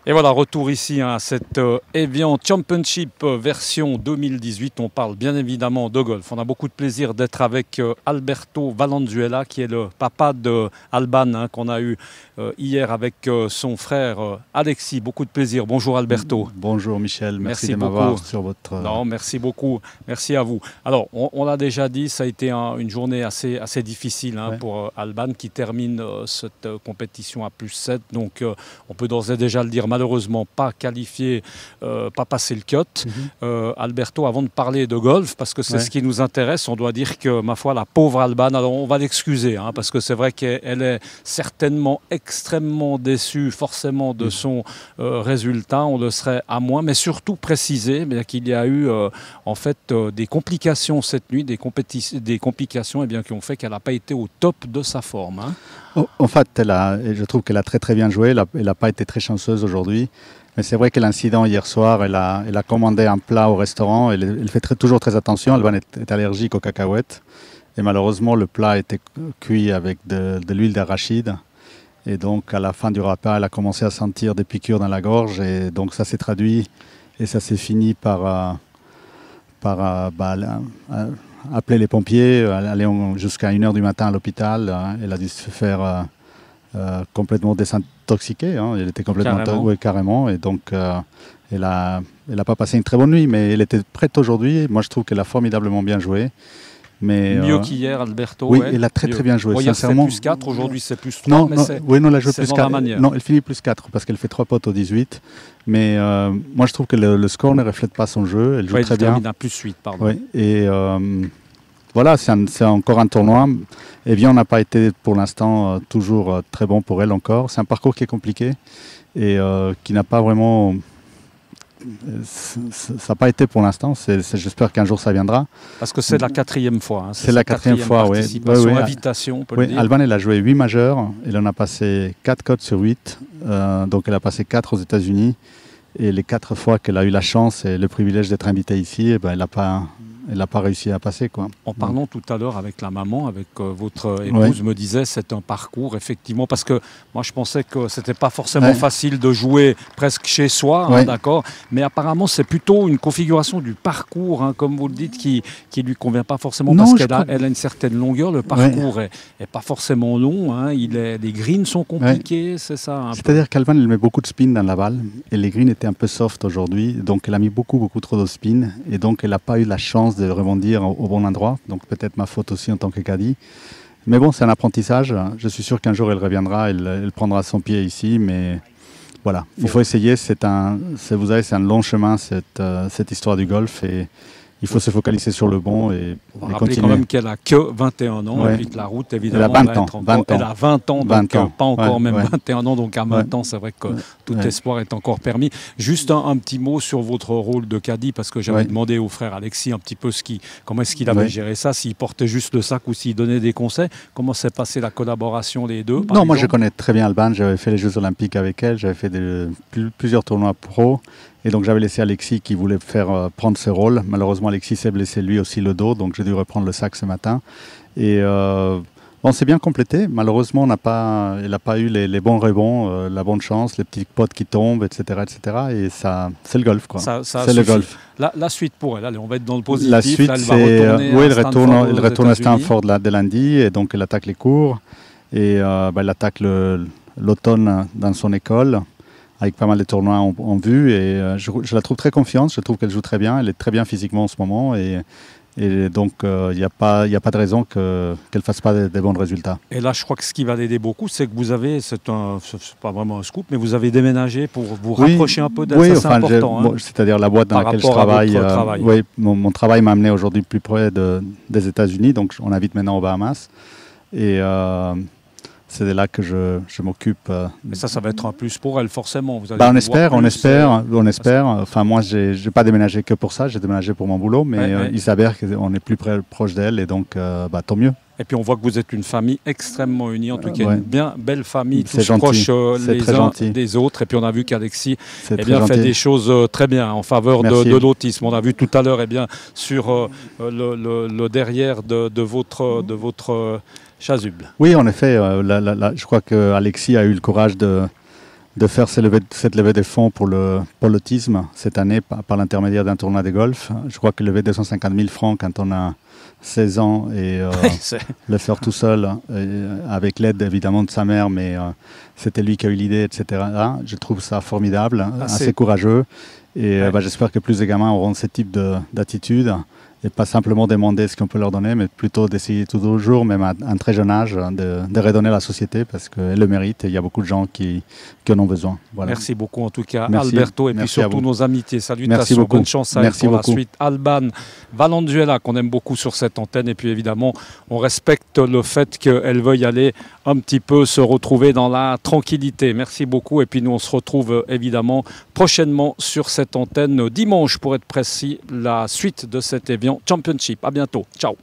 Et voilà, retour ici à cette Evian Championship version 2018. On parle bien évidemment de golf. On a beaucoup de plaisir d'être avec Alberto Valenzuela, qui est le papa de Alban, qu'on a eu hier avec son frère Alexis. Beaucoup de plaisir. Bonjour Alberto. Bonjour Michel, merci de m'avoir sur votre... Non, merci beaucoup. Merci à vous. Alors, on l'a déjà dit, ça a été une journée assez difficile pour Alban, qui termine cette compétition à +7. Donc, on peut d'ores et déjà le dire, malheureusement pas qualifié, pas passé le cut. Alberto, avant de parler de golf, parce que c'est ce qui nous intéresse, on doit dire que, ma foi, la pauvre Alban, alors on va l'excuser, parce que c'est vrai qu'elle est certainement extrêmement déçue forcément de son résultat, on le serait à moins, mais surtout préciser qu'il y a eu en fait des complications cette nuit, des complications qui ont fait qu'elle n'a pas été au top de sa forme. En fait, je trouve qu'elle a très bien joué, elle n'a pas été très chanceuse aujourd'hui. Mais c'est vrai que l'incident hier soir, elle a commandé un plat au restaurant, elle fait toujours très attention, Alban est allergique aux cacahuètes. Et malheureusement, le plat était cuit avec de l'huile d'arachide. Et donc, à la fin du repas, elle a commencé à sentir des piqûres dans la gorge. Et donc, ça s'est traduit et ça s'est fini par appeler les pompiers, aller jusqu'à 1 h du matin à l'hôpital. Elle a dû se faire complètement désintoxiquer. Elle était complètement carrément. Et donc, elle n'a pas passé une très bonne nuit, mais elle était prête aujourd'hui. Moi, je trouve qu'elle a formidablement bien joué. Mais, mieux qu'hier, Alberto. Oui, elle a très bien joué. Hier, sincèrement. C'était +4, aujourd'hui c'est +3. Non, elle a joué +4. Non, elle finit +4 parce qu'elle fait 3 potes au 18. Mais moi, je trouve que le score ne reflète pas son jeu. Elle joue très bien. Elle termine à +8, pardon. Oui, et voilà, c'est encore un tournoi. Evian n'a pas été pour l'instant toujours très bon pour elle encore. C'est un parcours qui est compliqué et qui n'a pas vraiment... Ça n'a pas été pour l'instant, j'espère qu'un jour ça viendra. Parce que c'est la 4e fois. C'est la 4e fois, oui. Invitation, on peut le dire. Alban, elle a joué 8 majeurs, elle en a passé 4 cotes sur 8, donc elle a passé 4 aux États-Unis. Et les 4 fois qu'elle a eu la chance et le privilège d'être invitée ici, elle n'a pas réussi à passer, quoi. En parlant tout à l'heure avec la maman, avec votre épouse, me disait c'est un parcours, effectivement, parce que moi je pensais que c'était pas forcément facile de jouer presque chez soi, d'accord, mais apparemment c'est plutôt une configuration du parcours, comme vous le dites, qui lui convient pas forcément, parce qu'elle a une certaine longueur, le parcours est pas forcément long, les greens sont compliqués, c'est ça. C'est-à-dire qu'Alban, elle met beaucoup de spin dans la balle, et les greens étaient un peu soft aujourd'hui, donc elle a mis beaucoup trop de spin, et donc elle n'a pas eu la chance de rebondir au bon endroit, donc peut-être ma faute aussi en tant que caddie. Mais bon, c'est un apprentissage, je suis sûr qu'un jour elle reviendra, elle prendra son pied ici, mais voilà, il faut essayer, vous savez, c'est un long chemin cette histoire du golf, et il faut se focaliser sur le bon et on va rappeler quand même qu'elle a que 21 ans, et puis que la route, évidemment, elle a 20 ans. Elle a 20 ans, donc pas encore même 21 ans, donc à 20 ans, c'est vrai que tout espoir est encore permis. Juste un petit mot sur votre rôle de caddie, parce que j'avais demandé au frère Alexis un petit peu comment est-ce qu'il avait géré ça, s'il portait juste le sac ou s'il donnait des conseils. Comment s'est passée la collaboration des deux? Non, moi je connais très bien Alban, j'avais fait les Jeux Olympiques avec elle, j'avais fait plusieurs tournois pro. Et donc j'avais laissé Alexis qui voulait prendre ce rôle. Malheureusement, Alexis s'est blessé lui aussi le dos, donc j'ai dû reprendre le sac ce matin. Et on s'est bien complété. Malheureusement, elle n'a pas eu les bons rebonds, la bonne chance, les petits potes qui tombent, etc. Et ça, c'est le golf, quoi. C'est le golf. La suite pour elle, allez, on va être dans le positif. La suite, là, elle retourne à Stanford dès lundi, et donc elle attaque les cours. Et elle attaque l'automne dans son école, avec pas mal de tournois en vue, et je la trouve très confiante, je trouve qu'elle joue très bien, elle est très bien physiquement en ce moment, et donc il n'y a pas de raison qu'elle ne fasse pas des bons résultats. Et là, je crois que ce qui va l'aider beaucoup, c'est que vous avez, c'est pas vraiment un scoop, mais vous avez déménagé pour vous rapprocher un peu d'elle, c'est important. C'est-à-dire la boîte dans laquelle je travaille. Mon travail m'a amené aujourd'hui plus près des États-Unis, donc on habite maintenant aux Bahamas, et c'est de là que je m'occupe. Mais ça va être un plus pour elle, forcément. Vous on espère. Enfin, moi, je n'ai pas déménagé que pour ça, j'ai déménagé pour mon boulot, mais il s'avère qu'on est plus proche d'elle, et donc tant mieux. Et puis on voit que vous êtes une famille extrêmement unie, en tout cas une bien belle famille, tous proches les uns des autres. Et puis on a vu qu'Alexis fait des choses très bien en faveur de l'autisme. On a vu tout à l'heure sur le derrière de votre chasuble. Oui, en effet, je crois qu'Alexis a eu le courage de de faire cette levée de fonds pour l'autisme cette année par l'intermédiaire d'un tournoi de golf. Je crois que lever 250 000 francs quand on a 16 ans et le faire tout seul, avec l'aide évidemment de sa mère, mais c'était lui qui a eu l'idée, etc. Je trouve ça formidable, assez courageux. Et j'espère que plus de gamins auront ce type d'attitude. Et pas simplement demander ce qu'on peut leur donner, mais plutôt d'essayer toujours, même à un très jeune âge, de redonner à la société parce qu'elle le mérite et il y a beaucoup de gens qui en ont besoin. Voilà. Merci beaucoup en tout cas, Alberto, et puis surtout nos amitiés. Salutations, bonne chance à elle pour la suite. Alban Valenzuela, qu'on aime beaucoup sur cette antenne, et puis évidemment, on respecte le fait qu'elle veuille aller un petit peu se retrouver dans la tranquillité. Merci beaucoup, et puis nous on se retrouve évidemment prochainement sur cette antenne dimanche pour être précis, la suite de cet événement Championship. À bientôt. Ciao.